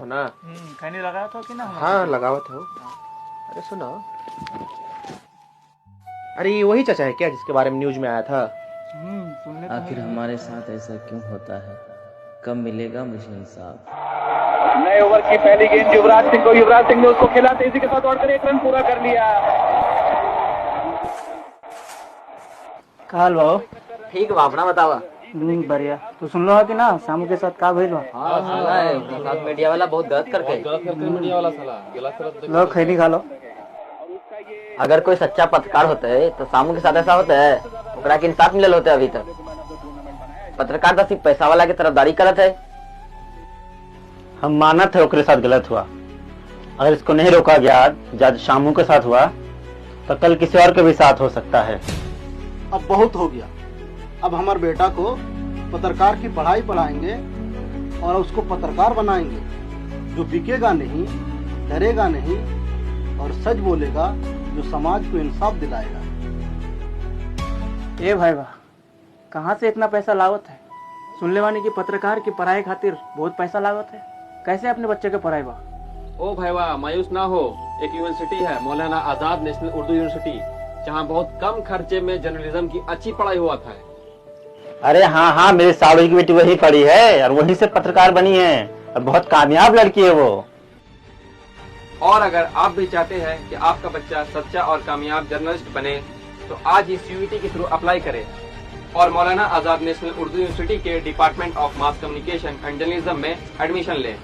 हो ना? खैनी लगाया था कि ना? हाँ लगावा था। अरे सुना, अरे ये वही चाचा है क्या जिसके बारे में न्यूज में आया था? सुनने तो आखिर हमारे साथ ऐसा क्यों होता है? कब मिलेगा मुझे इंसाफ? नए ओवर की पहली गेंद युवराज सिंह को, युवराज सिंह ने उसको खेला, तेजी के साथ दौड़कर 1 रन पूरा कर लिया। काल भाव ठीक बा, अपना बतावा। बढ़िया। तू सुन लो कि ना शामू के साथ का भइल बा? हाँ सुना है, उसके साथ मीडिया वाला बहुत गलत करके। मीडिया वाला साला लो खैनी खा लो। अगर कोई सच्चा पत्रकार होता है तो सामू के साथ ऐसा होता है? ओकरा के इंसाफ मिलल होते अभी तक। पत्रकार तो सिर्फ पैसा वाला की तरफदारी करत है। हम मानत है ओकरे साथ गलत हुआ। अगर इसको नहीं रोका गया, जज शामू के साथ हुआ तो कल किसी और के भी साथ हो सकता है। अब बहुत हो गया। अब हमारे बेटा को पत्रकार की पढ़ाई पढ़ाएंगे और उसको पत्रकार बनाएंगे, जो बिकेगा नहीं, डरेगा नहीं और सच बोलेगा, जो समाज को इंसाफ दिलाएगा। ए भाई वाह, कहाँ से इतना पैसा लागत है? सुन ले वानी की पत्रकार की पढ़ाई खातिर बहुत पैसा लागत है। कैसे अपने बच्चे के पढ़ाई बा? ओ भाई वाह, मायूस ना हो। एक यूनिवर्सिटी है, मौलाना आजाद नेशनल उर्दू यूनिवर्सिटी, जहाँ बहुत कम खर्चे में जर्नलिज्म की अच्छी पढ़ाई हुआ था। अरे हाँ हाँ, मेरे साड़ू की बेटी वही पढ़ी है और वहीं से पत्रकार बनी है और बहुत कामयाब लड़की है वो। और अगर आप भी चाहते हैं कि आपका बच्चा सच्चा और कामयाब जर्नलिस्ट बने तो आज ही CUET के थ्रू अप्लाई करें और मौलाना आजाद नेशनल उर्दू यूनिवर्सिटी के department of mass communication and journalism में एडमिशन लें।